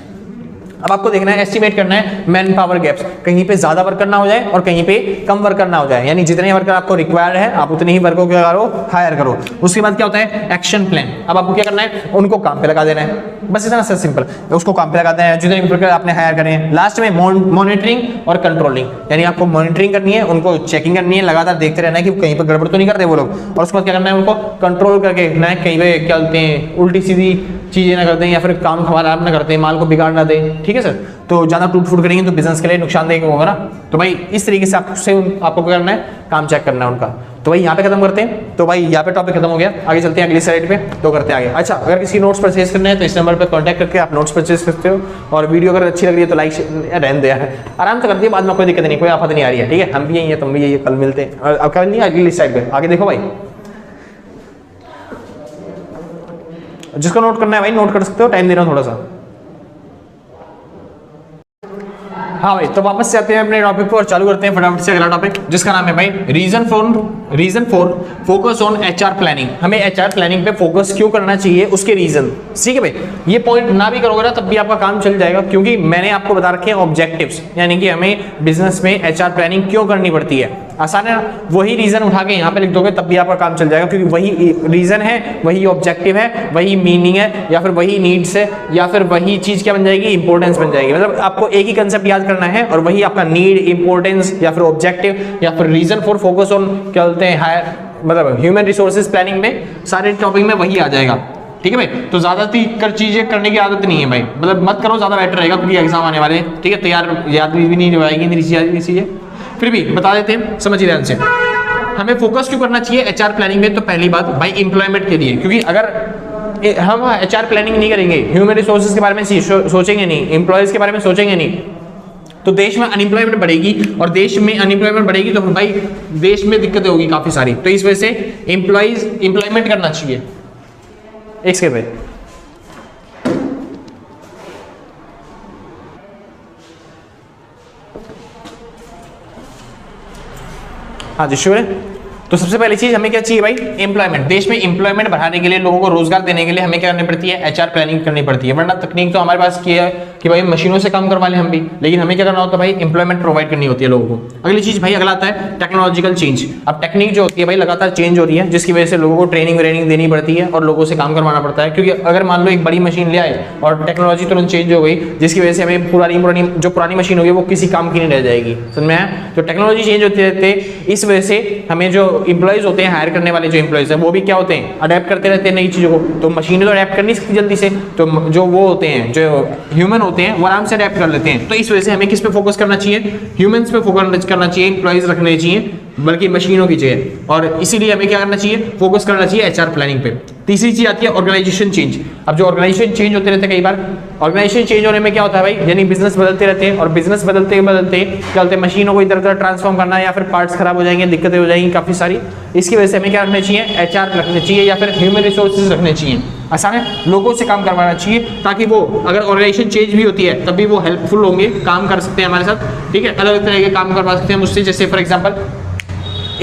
अब आपको देखना है, एस्टिमेट करना है मैन पावर गैप्स, कहीं पे ज्यादा वर्कर ना हो जाए और कहीं पे कम वर्कर ना हो जाए, यानी जितने वर्कर आपको रिक्वायर्ड है आप उतने ही वर्कर क्या करो, हायर करो। उसके बाद क्या होता है, एक्शन प्लान। अब आपको क्या करना है, उनको काम पे लगा देना है, बस इतना सा सिंपल, उसको काम पे लगा देना है जितने वर्कर आपने हायर करे हैं। लास्ट में मॉनिटरिंग और कंट्रोलिंग, यानी आपको मॉनिटरिंग करनी है, उनको चेकिंग करनी है, लगातार देखते रहना है कि कहीं पर गड़बड़ तो नहीं करते वो लोग, और उसके बाद क्या करना है, उनको कंट्रोल करके रखना है, कहीं पे क्या बोलते हैं उल्टी सीधी चीजें ना करते हैं या फिर काम खराब ना करते हैं, माल को बिगाड़ ना दें, ठीक है सर। तो ज्यादा टूट फूट करेंगे तो बिजनेस के लिए नुकसानदेह होगा ना। तो भाई इस तरीके से आपको क्या करना है, काम चेक करना है उनका। तो भाई यहाँ पे खत्म करते हैं, तो भाई यहाँ पे टॉपिक खत्म हो गया, आगे चलते हैं अगली स्लाइड पे, तो करते हैं आगे। अच्छा, अगर किसी नोट्स परचेज करना है तो इस नंबर पे कांटेक्ट करके आप नोट्स परचेज करते हो, और वीडियो अगर अच्छी लग रही है तो लाइक रहने दो यार, आराम से कर दिए, बाद में कोई दिक्कत नहीं, कोई आफत नहीं आ रही है, ठीक है। हम भी यही है, तुम भी यही है, कल मिलते हैं, और अब कल नहीं अगली स्लाइड पे आगे देखो भाई, जिसको नोट करना है भाई नोट कर सकते हो, टाइम दे रहा हूं थोड़ा सा। हाँ भाई, तो वापस से आते हैं अपने टॉपिक पर और चालू करते हैं फटाफट से अगला टॉपिक, जिसका नाम है भाई reason for focus on HR planning. हमें एचआर प्लानिंग पे फोकस क्यों करना चाहिए, उसके रीजन, ठीक है भाई। ये पॉइंट ना भी करोगे ना तब भी आपका काम चल जाएगा, क्योंकि मैंने आपको बता रखे हैं ऑब्जेक्टिव्स, यानी कि हमें बिजनेस में एचआर प्लानिंग क्यों करनी पड़ती है। आसान है ना, वही रीजन उठा के यहाँ पे लिख दोगे तब भी आपका काम चल जाएगा, क्योंकि वही रीजन है, वही ऑब्जेक्टिव है, वही मीनिंग है, या फिर वही नीड्स है, या फिर वही चीज क्या बन जाएगी, इंपॉर्टेंस बन जाएगी। मतलब आपको एक ही कंसेप्ट याद करना है और वही आपका नीड, इंपॉर्टेंस या फिर ऑब्जेक्टिव या फिर रीजन फॉर फोकस ऑन क्या बोलते हैं हायर, मतलब ह्यूमन रिसोर्सेज प्लानिंग में सारे टॉपिक में वही आ जाएगा, ठीक है भाई। तो ज्यादा चीजें करने की आदत नहीं है भाई, मतलब मत करो, ज्यादा बेटर रहेगा, क्योंकि एग्जाम आने वाले हैं, ठीक है। तैयार याद भी नहीं रहेगी नहीं चीजें, फिर भी बता देते हैं, समझिए ध्यान से। हमें फोकस क्यों करना चाहिए एचआर प्लानिंग में, तो पहली बात भाई एम्प्लॉयमेंट के लिए, क्योंकि अगर हम एचआर प्लानिंग नहीं करेंगे, ह्यूमन रिसोर्सेज के बारे में सोचेंगे नहीं, एम्प्लॉयज के बारे में सोचेंगे नहीं, तो देश में अनएम्प्लॉयमेंट बढ़ेगी, और देश में अनएम्प्लॉयमेंट बढ़ेगी तो भाई देश में दिक्कतें होगी काफी सारी। तो इस वजह से एम्प्लॉयमेंट करना चाहिए। एक सेकंड भाई, हाँ जी श्योर है। तो सबसे पहली चीज हमें क्या चाहिए भाई, एम्प्लॉयमेंट। देश में एम्प्लॉयमेंट बढ़ाने के लिए, लोगों को रोजगार देने के लिए हमें क्या करनी पड़ती है, एचआर प्लानिंग करनी पड़ती है। वरना तकनीक तो हमारे पास की है कि भाई मशीनों से काम करवा लें हम भी, लेकिन हमें क्या करना होता है भाई, एम्प्लॉयमेंट प्रोवाइड करनी होती है लोगों को। अगली चीज भाई अगला आता है टेक्नोलॉजिकल चेंज। अब टेक्निक जो होती है भाई लगातार चेंज हो रही है, जिसकी वजह से लोगों को ट्रेनिंग देनी पड़ती है और लोगों से काम करवाना पड़ता है। क्योंकि अगर मान लो एक बड़ी मशीन ले आए और टेक्नोलॉजी तुरंत चेंज हो गई, जिसकी वजह से हमें पुरानी मशीन होगी वो किसी काम की नहीं रह जाएगी, समझ में आया। तो टेक्नोलॉजी चेंज होते रहते, इस वजह से हमें जो एम्प्लॉयज होते हैं, हायर करने वाले जो एम्प्लॉयज हैं, वो भी क्या होते हैं, अडेप्ट करते रहते हैं नई चीजों को। तो मशीनें तो अडेप्ट कर नहीं सकती जल्दी से, तो जो वो होते हैं, जो ह्यूमन होते हैं वो आराम से अडेप्ट कर लेते हैं। तो इस वजह से हमें किस पे फोकस करना चाहिए, ह्यूमंस पे फोकस करना चाहिए, एम्प्लॉइज रखने चाहिए बल्कि मशीनों की जगह। और इसीलिए हमें क्या करना चाहिए, फोकस करना चाहिए एचआर प्लानिंग पे। तीसरी चीज आती है ऑर्गेनाइजेशन चेंज। अब जो ऑर्गेनाइजेशन चेंज होते रहते हैं, कई बार ऑर्गेनाइजेशन चेंज होने में क्या होता है भाई, यानी बिजनेस बदलते रहते हैं और बिजनेस बदलते बदलते क्या होते हैं, मशीनों को इधर उधर ट्रांसफॉर्म करना या फिर पार्ट्स खराब हो जाएंगे, दिक्कतें हो जाएंगी काफी सारी। इसकी वजह से हमें क्या रखना चाहिए, एचआर रखने चाहिए या फिर ह्यूमन रिसोर्सेज रखने चाहिए। आसान है, लोगों से काम करवाना चाहिए ताकि वो अगर ऑर्गेनाइजेशन चेंज भी होती है तब भी वो हेल्पफुल होंगे, काम कर सकते हैं हमारे साथ, ठीक है, अलग अलग तरह के काम करवा सकते हैं मुझसे। जैसे फॉर एग्जांपल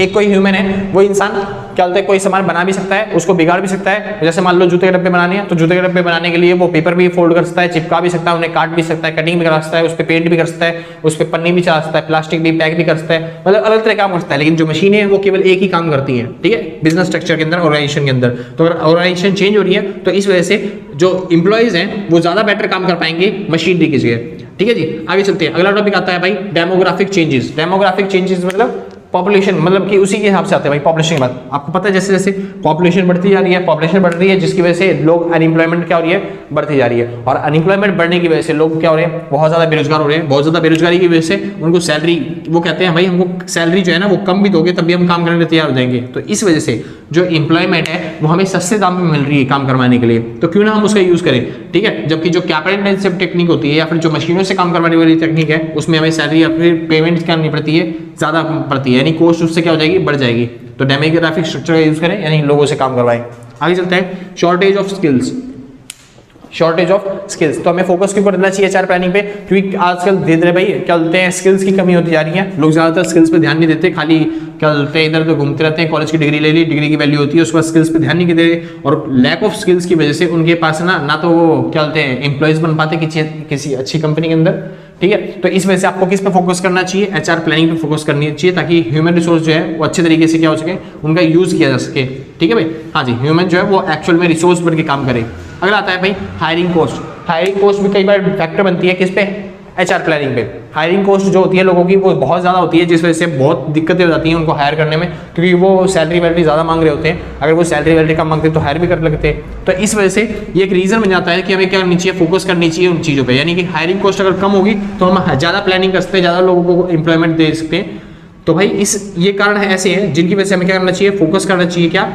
एक कोई ह्यूमन है, वो इंसान क्या बोलते हैं, कोई सामान बना भी सकता है, उसको बिगाड़ भी सकता है। जैसे मान लो जूते के डब्बे बनाने हैं, तो जूते के डब्बे बनाने के लिए वो पेपर भी फोल्ड कर सकता है, चिपका भी सकता है, उन्हें काट भी सकता है, कटिंग भी करा सकता है, उस पर पेंट भी कर सकता है, उस पर पन्नी भी चला सकता है, प्लास्टिक भी पैक भी कर सकता है, मतलब अलग तरह काम कर सकता है। लेकिन जो मशीनें हैं वो केवल एक ही काम करती हैं, ठीक है, बिजनेस स्ट्रक्चर के अंदर, ऑर्गेनाइजेशन के अंदर। तो अगर ऑर्गेनाइजेशन चेंज हो रही है तो इस वजह से जो इंप्लॉइज हैं वो ज्यादा बेटर काम कर पाएंगे मशीनरी की जगह। ठीक है जी, आगे चलते हैं। अगला टॉपिक आता है भाई डेमोग्राफिक चेंजेस। डेमोग्राफिक चेंजेस मतलब पॉपुलेशन, मतलब कि उसी के हिसाब से आते हैं भाई पॉपुलेशन के बाद। आपको पता है जैसे जैसे पॉपुलेशन बढ़ती जा रही है, पॉपुलेशन बढ़ रही है, जिसकी वजह से लोग अनएम्प्लॉयमेंट क्या हो रही है, बढ़ती जा रही है। और अनएम्प्लॉयमेंट बढ़ने की वजह से लोग क्या हो रहे हैं, बहुत ज्यादा बेरोजगार हो रहे हैं। बहुत ज्यादा बेरोजगारी की वजह से उनको सैलरी, वो कहते हैं भाई हमको सैलरी जो है ना वो कम भी दोगे तब भी हम काम करने के लिए तैयार हो जाएंगे। तो इस वजह से जो एम्प्लॉयमेंट है वो हमें सस्ते दाम में मिल रही है काम करवाने के लिए, तो क्यों ना हम उसका यूज करें, ठीक है। जबकि जो कैपिटल इंटेंसिव टेक्निक होती है या फिर जो मशीनों से काम करवाने वाली टेक्निक है उसमें हमें सैलरी या फिर पेमेंट करनी पड़ती है, ज्यादा पड़ती है, यानी कॉस्ट उससे क्या हो जाएगी, बढ़ जाएगी। तो डेमोग्राफिक स्ट्रक्चर का यूज करें, यानी लोगों से काम करवाएं। आगे चलते हैं, shortage of skills. Shortage of skills, तो हमें फोकस क्यों करना चाहिए एचआर प्लानिंग पे, क्योंकि आजकल धीरे धीरे भाई क्या बोलते हैं स्किल्स की कमी होती जा रही है। लोग ज्यादातर स्किल्स पे ध्यान नहीं देते, खाली क्या बोलते हैं इधर उधर घूमते रहते हैं। कॉलेज की डिग्री ले ली, डिग्री की वैल्यू होती है, उसके बाद स्किल्स पे ध्यान नहीं देते, और लैक ऑफ स्किल्स की वजह से उनके पास ना तो वो क्या बोलते हैं एम्प्लॉयज बन पाते किसी अच्छी कंपनी के अंदर, ठीक है। तो इस वजह से आपको किस पे फोकस करना चाहिए, एचआर प्लानिंग पे फोकस करनी चाहिए, ताकि ह्यूमन रिसोर्स जो है वो अच्छे तरीके से क्या हो सके, उनका यूज किया जा सके, ठीक है भाई। हाँ जी, ह्यूमन जो है वो एक्चुअल में रिसोर्स बन के काम करे। अगला आता है भाई हायरिंग कॉस्ट। हायरिंग कॉस्ट भी कई बार फैक्टर बनती है किस पे, एचआर प्लानिंग पे। हायरिंग कॉस्ट जो होती है लोगों की वो बहुत ज़्यादा होती है, जिस वजह से बहुत दिक्कतें हो जाती हैं उनको हायर करने में, क्योंकि वो सैलरी वैलरी ज़्यादा मांग रहे होते हैं। अगर वो सैलरी वैलरी कम मांगते हैं तो हायर भी कर लगते हैं। तो इस वजह से ये एक रीज़न बन जाता है कि हमें क्या करनी चाहिए, फोकस करनी चाहिए उन चीज़ों पर। यानी कि हायरिंग कॉस्ट अगर कम होगी तो हम ज़्यादा प्लानिंग कर सकते हैं, ज़्यादा लोगों को एम्प्लॉयमेंट दे सकते हैं। तो भाई ये कारण ऐसे हैं जिनकी वजह से हमें क्या करना चाहिए, फोकस करना चाहिए क्या,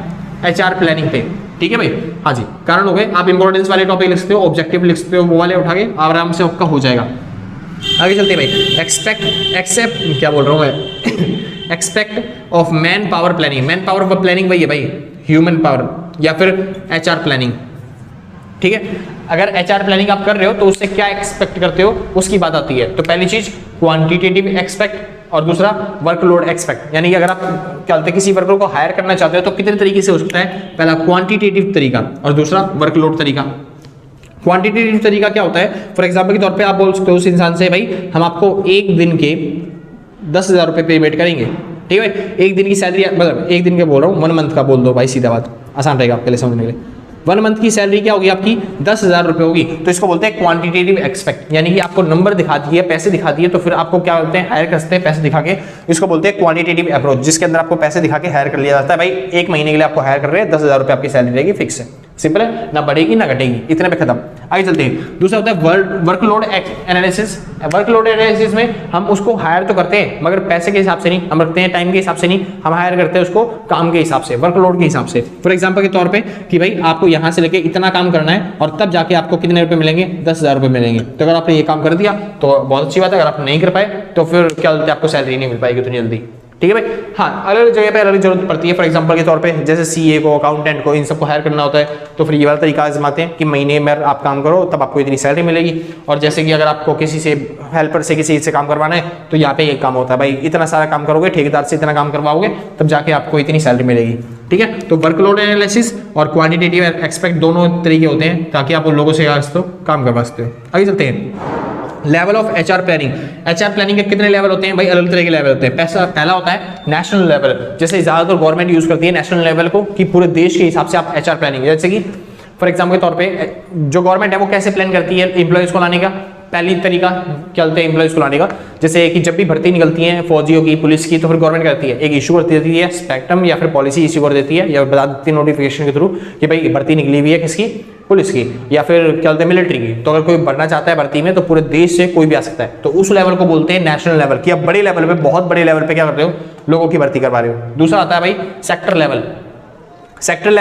एचआर प्लानिंग पे, ठीक है भाई। हाँ जी, कारण हो गए। आप इंपॉर्टेंस वाले टॉपिक लिख सकते हो, ऑब्जेक्टिव लिख सकते हो, वो वाले उठा के आराम से आपका हो जाएगा। आगे चलते हैं भाई, एक्सेप्ट क्या बोल रहा हूँ मैं expect of man power planning. Man power of planning वही है भाई, ह्यूमन पावर या फिर एचआर प्लानिंग, ठीक है। अगर एचआर प्लानिंग आप कर रहे हो तो उससे क्या एक्सपेक्ट करते हो उसकी बात आती है। तो पहली चीज क्वांटिटेटिव एक्सपेक्ट, और दूसरा वर्कलोड एक्सपेक्ट। यानी कि अगर आप क्या बोलते हैं किसी वर्कर को हायर करना चाहते हो तो कितने तरीके से हो सकता है, पहला क्वांटिटेटिव तरीका और दूसरा वर्कलोड तरीका। क्वांटिटेटिव तरीका क्या होता है, फॉर एग्जांपल के तौर पे आप बोल सकते हो उस इंसान से भाई हम आपको एक दिन के 10,000 रुपये पेमेंट करेंगे, ठीक है भाई। एक दिन की सैलरी, मतलब एक दिन के बोल रहा हूँ, 1 मंथ का बोल दो भाई, सीधा बात, आसान रहेगा आपके लिए समझने के लिए। 1 मंथ की सैलरी क्या होगी आपकी, 10,000 रुपये होगी। तो इसको बोलते हैं क्वांटिटेटिव एक्सपेक्ट, यानी कि आपको नंबर दिखा दिए, पैसे दिखा दिए, तो फिर आपको क्या बोलते हैं, हायर करते हैं पैसे दिखा के। इसको बोलते हैं क्वांटिटेटिव अप्रोच, जिसके अंदर आपको पैसे दिखा के हायर कर लिया जाता है। भाई 1 महीने के लिए आपको हायर कर रहे हैं, 10,000 रुपये आपकी सैलरी रहेगी, फिक्स है, सिंपल है, ना बढ़ेगी ना घटेगी, इतने पे खत्म। आगे चलते हैं, दूसरा होता है वर्कलोड एनालिसिस। वर्कलोड एनालिसिस में हम उसको हायर तो करते हैं मगर पैसे के हिसाब से नहीं, हम रखते हैं टाइम के हिसाब से नहीं, हम हायर करते हैं उसको काम के हिसाब से, वर्कलोड के हिसाब से। फॉर एग्जांपल के तौर पे कि भाई आपको यहाँ से लेके इतना काम करना है और तब जाके आपको कितने रुपए मिलेंगे, 10,000 रुपये मिलेंगे। तो अगर आपने ये काम कर दिया तो बहुत अच्छी बात है, अगर आप नहीं कर पाए तो फिर क्या बोलते हैं आपको सैलरी नहीं मिल पाएगी उतनी जल्दी, ठीक है भाई। हाँ, अलग अलग जगह पे अलग जरूरत पड़ती है। फॉर एग्जांपल के तौर पे जैसे सीए को, अकाउंटेंट को, इन सबको हायर करना होता है तो फिर ये वाला तरीका आजमाते हैं कि महीने में आप काम करो तब आपको इतनी सैलरी मिलेगी। और जैसे कि अगर आपको किसी से हेल्पर से किसी से काम करवाना है तो यहाँ पे ये काम होता है भाई, इतना सारा काम करोगे, ठेकेदार से इतना काम करवाओगे तब जाके आपको इतनी सैलरी मिलेगी, ठीक है। तो वर्कलोड एनालिसिस और क्वांटिटेटिव एक्सपेक्ट दोनों तरीके होते हैं ताकि आप उन लोगों से काम करवा सकते हो। आगे चलते हैं, level of HR planning. HR planning के कितने लेवल होते हैं भाई, अलग तरह के लेवल होते हैं। पहला होता है नेशनल लेवल, जैसे ज्यादातर गवर्नमेंट यूज करती है नेशनल लेवल को कि पूरे देश के हिसाब से आप एचआर प्लानिंग, जैसे कि फॉर एग्जांपल के तौर पे जो गवर्नमेंट है वो कैसे प्लान करती है एम्प्लॉयज को लाने का। पहली तरीका क्या होता है एम्प्लॉयज को लाने का, जैसे कि जब भी भर्ती निकलती है फौजियों की, पुलिस की, तो फिर गवर्नमेंट करती है एक इशू कर देती है स्पेक्ट्रम या फिर पॉलिसी इशू कर देती है या बता देती है नोटिफिकेशन के थ्रू कि भाई भर्ती निकली हुई है किसकी, पुलिस की या फिर क्या बोलते हैं मिलिट्री की। तो अगर कोई बनना चाहता है भर्ती में तो पूरे देश से कोई भी आ सकता है। तो उस लेवल को बोलते हैं नेशनल लेवल, कि आप बड़े लेवल पे, बहुत बड़े लेवल पे क्या कर रहे हो, लोगों की भर्ती करवा रहे हो। दूसरा आता है भाई सेक्टर लेवल। सेक्टर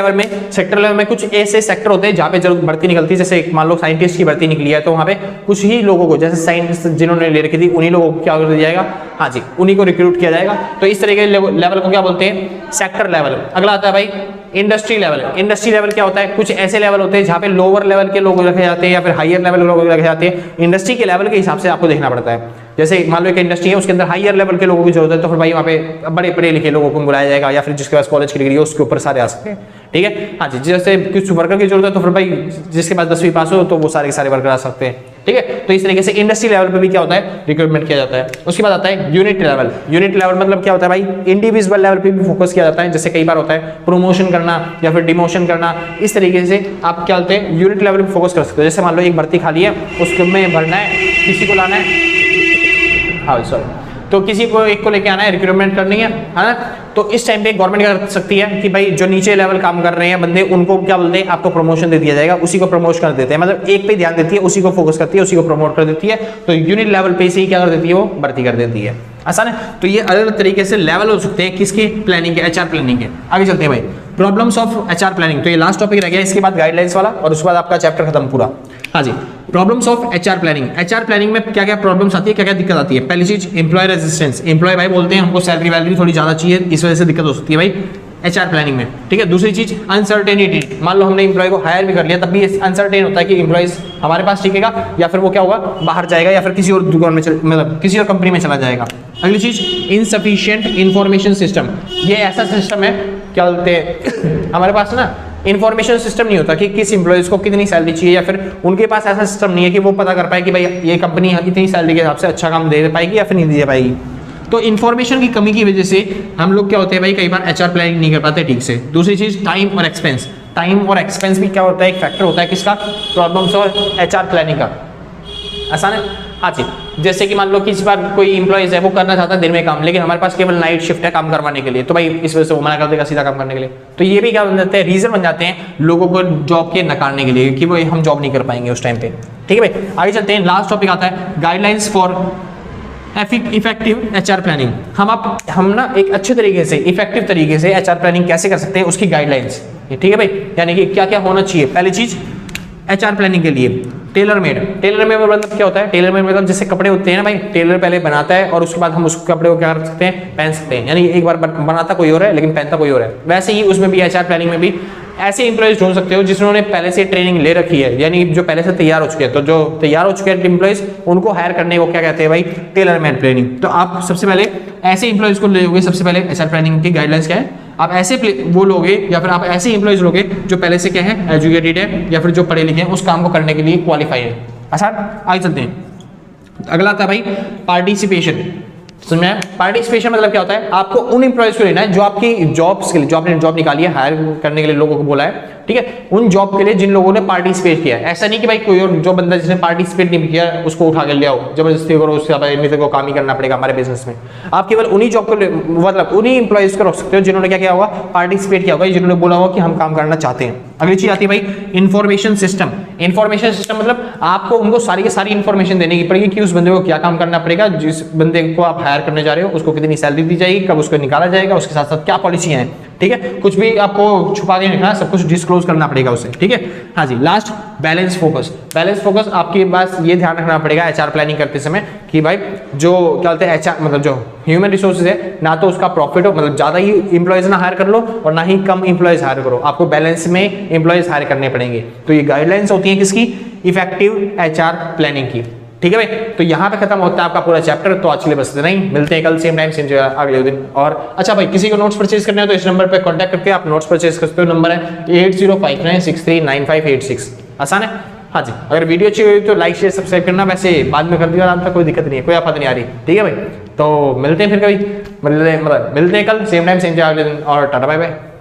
लेवल में कुछ ऐसे सेक्टर होते हैं जहाँ पे जरूर भर्ती निकलती है। जैसे मान लो साइंटिस्ट की भर्ती निकली है तो वहाँ पे कुछ ही लोगों को, जैसे साइंस जिन्होंने ले रखी थी उन्हीं लोगों को क्या कर दिया जाएगा, हाँ जी, उन्हीं को रिक्रूट किया जाएगा। तो इस तरीके के लेवल को क्या बोलते हैं, सेक्टर लेवल। अगला आता है भाई इंडस्ट्री लेवल। इंडस्ट्री लेवल क्या होता है, कुछ ऐसे लेवल होते हैं जहाँ पे लोअर लेवल के लोग रखे जाते हैं या फिर हायर लेवल के लोग रखे जाते हैं। इंडस्ट्री के लेवल के हिसाब से आपको देखना पड़ता है। जैसे मान लो एक इंडस्ट्री है, उसके अंदर हायर लेवल के लोगों की जरूरत है तो फिर भाई वहाँ पे बड़े पढ़े लिखे लोगों को बुलाया जाएगा, या फिर जिसके पास कॉलेज की डिग्री है उसके ऊपर सारे आ सकते हैं। ठीक है, हाँ जी। जैसे कुछ वर्कर की जरूरत है तो फिर भाई जिसके पास 10वीं पास हो तो वो सारे के सारे वर्कर आ सकते हैं। ठीक है, तो इस तरीके से इंडस्ट्री लेवल पे भी क्या होता है, रिक्रूटमेंट किया जाता है। उसके बाद आता है यूनिट लेवल। यूनिट लेवल मतलब क्या होता है भाई, इंडिविजुअल लेवल पे भी फोकस किया जाता है। जैसे कई बार होता है प्रमोशन करना या फिर डिमोशन करना, इस तरीके से आप क्या बोलते हैं यूनिट लेवल पे फोकस कर सकते हो। जैसे मान लो एक भर्ती खाली है, उसमें भरना है, किसी को लाना है, हाँ सॉरी, तो किसी को एक को लेके आना है, रिक्रूटमेंट करनी है ना। तो इस टाइम पे गवर्नमेंट क्या कर सकती है कि भाई जो नीचे लेवल काम कर रहे हैं बंदे, उनको क्या बोलते हैं, आपको प्रमोशन दे दिया जाएगा, उसी को प्रमोट कर देते हैं। मतलब एक पे ध्यान देती है, उसी को फोकस करती है, उसी को प्रमोट कर देती है। तो यूनिट लेवल पे से ही क्या कर देती है, वो भर्ती कर देती है। आसान है। तो ये अलग अलग तरीके से लेवल हो सकते हैं किसकी, प्लानिंग के, एचआर प्लानिंग के। आगे चलते हैं भाई, प्रॉब्लम्स ऑफ एचआर प्लानिंग। तो ये लास्ट टॉपिक रह गया, इसके बाद गाइडलाइंस वाला और उसके बाद आपका चैप्टर खत्म पूरा। हाँ जी, problems of HR planning. HR planning में क्या क्या प्रॉब्लम्स आती है, क्या क्या दिक्कत आती है। पहली चीज एम्प्लॉय रेजिस्टेंस। एम्प्लॉय भाई बोलते हैं हमको सैलरी वैलरी थोड़ी ज्यादा चाहिए, इस वजह से दिक्कत हो सकती है भाई एचआर प्लानिंग में। ठीक है, दूसरी चीज अनसर्टेनिटी। मान लो हमने एम्प्लॉय को हायर भी कर लिया, तब भी अनसर्टेन होता है कि एम्प्लॉयज हमारे पास टिकेगा या फिर वो क्या होगा, बाहर जाएगा या फिर किसी और दुकान में मतलब किसी और कंपनी में चला जाएगा। अगली चीज इनसफिशिएंट इंफॉर्मेशन सिस्टम। ये ऐसा सिस्टम है, क्या बोलते हैं हमारे पास ना इन्फॉर्मेशन सिस्टम नहीं होता कि किस एम्प्लॉयज को कितनी सैलरी चाहिए, या फिर उनके पास ऐसा सिस्टम नहीं है कि वो पता कर पाए कि भाई ये कंपनी इतनी सैलरी के हिसाब से अच्छा काम दे पाएगी या फिर नहीं दे पाएगी। तो इन्फॉर्मेशन की कमी की वजह से हम लोग क्या होते हैं भाई, कई बार एचआर प्लानिंग नहीं कर पाते ठीक से। दूसरी चीज टाइम और एक्सपेंस। टाइम और एक्सपेंस भी क्या होता है, एक फैक्टर होता है किसका, प्रॉब्लम्स और एचआर प्लानिंग का। आसान है, हाँ जी। जैसे कि मान लो कि इस बार कोई इंप्लॉइज है, वो करना चाहता है दिन में काम, लेकिन हमारे पास केवल नाइट शिफ्ट है काम करवाने के लिए, तो भाई इस वजह से वो मना कर देगा सीधा काम करने के लिए। तो ये भी क्या बन जाते हैं, रीजन बन जाते हैं लोगों को जॉब के नकारने के लिए कि वो हम जॉब नहीं कर पाएंगे उस टाइम पे। ठीक है भाई, आगे चलते हैं। लास्ट टॉपिक आता है guidelines for effective HR planning. हम ना एक अच्छे तरीके से, इफेक्टिव तरीके से एचआर प्लानिंग कैसे कर सकते हैं, उसकी गाइडलाइंस। ठीक है भाई, यानी कि क्या क्या होना चाहिए। पहली चीज एचआर प्लानिंग के लिए टेलर मेड। टेलर मेड मतलब क्या होता है, टेलर मेड मतलब जैसे कपड़े होते हैं ना भाई, टेलर पहले बनाता है और उसके बाद हम उस कपड़े को क्या कर सकते हैं, पहन सकते हैं। यानी एक बार बनाता कोई और है लेकिन पहनता कोई और है। वैसे ही उसमें भी एचआर प्लानिंग में भी ऐसे इंप्लॉयज ढूंढ सकते हो जिन्होंने पहले से ट्रेनिंग ले रखी है, यानी जो पहले से तैयार हो चुके हैं। तो जो तैयार हो चुके हैं इंप्लॉयज, उनको हायर करने को क्या कहते हैं भाई, टेलर मेड ट्रेनिंग। तो आप सबसे पहले ऐसे इंप्लॉयज को लोगे। सबसे पहले एचआर प्लानिंग की गाइडलाइंस क्या है, आप ऐसे वो लोगे या फिर आप ऐसे इंप्लॉयज लोगे जो पहले से क्या है, एजुकेटेड है या फिर जो पढ़े लिखे हैं, उस काम को करने के लिए क्वालिफाई है। आसान, आगे चलते हैं। अगला आता है भाई पार्टिसिपेशन। समझ में? पार्टिसिपेशन मतलब क्या होता है, आपको उन इंप्लॉयज को लेना है जो आपकी जॉब्स के लिए, जो आपने जॉब निकाली है, हायर करने के लिए लोगों को बोला है, ठीक है, उन जॉब के लिए जिन लोगों ने पार्टिसिपेट किया है। ऐसा नहीं कि भाई कोई और जो बंदा जिसने पार्टिसिपेट नहीं किया उसको उठा के ले आओ जबरदस्ती करो, उसके बाद को काम ही करना पड़ेगा हमारे बिजनेस में। आप केवल उन्हीं जॉब को मतलब उन्हीं इंप्लॉयज को रख सकते हो जिन्होंने क्या किया होगा, पार्टिसिपेट किया होगा, जिन्होंने बोला होगा कि हम काम करना चाहते हैं। अगली चीज आती है भाई इंफॉर्मेशन सिस्टम। इंफॉर्मेशन सिस्टम मतलब आपको उनको सारी की सारी इंफॉर्मेशन देने की पड़ेगी कि उस बंदे को क्या काम करना पड़ेगा, जिस बंदे को आप हायर करने जा रहे हो उसको कितनी सैलरी दी जाएगी, कब उसको निकाला जाएगा, उसके साथ साथ क्या पॉलिसी है। ठीक है, कुछ भी आपको छुपा के रखना, सब कुछ डिस्क्लोज करना पड़ेगा उसे। ठीक है, हाँ जी। Last balance focus. Balance focus आपके पास ये ध्यान रखना पड़ेगा एचआर प्लानिंग करते समय कि भाई जो क्या बोलते हैं एचआर मतलब जो ह्यूमन रिसोर्सेज है, ना तो उसका प्रॉफिट हो, मतलब ज्यादा ही इंप्लॉयज ना हायर कर लो और ना ही कम इंप्लॉयज हायर करो, आपको बैलेंस में इंप्लॉयज हायर करने पड़ेंगे। तो ये गाइडलाइंस होती है किसकी, इफेक्टिव एचआर प्लानिंग की। ठीक है भाई, तो यहाँ पे खत्म होता है आपका पूरा चैप्टर। तो आज के लिए बस इतना ही, मिलते हैं कल सेम टाइम सेम जगह अगले दिन। और अच्छा भाई, किसी को नोट्स परचेज करना है तो इस नंबर पे कांटेक्ट करके आप नोट्स परचेज कर सकते हो। नंबर है 8059639586। आसान है, हाँ जी। अगर वीडियो अच्छी हुई तो लाइक शेयर सब्सक्राइब करना, वैसे बाद में कर दिया आपका कोई दिक्कत नहीं है, कोई आफत नहीं आ रही। ठीक है भाई, तो मिलते हैं फिर कभी, मिलते हैं कल सेम टाइम सेम जगह अगले दिन। और टाटा बाय बाय।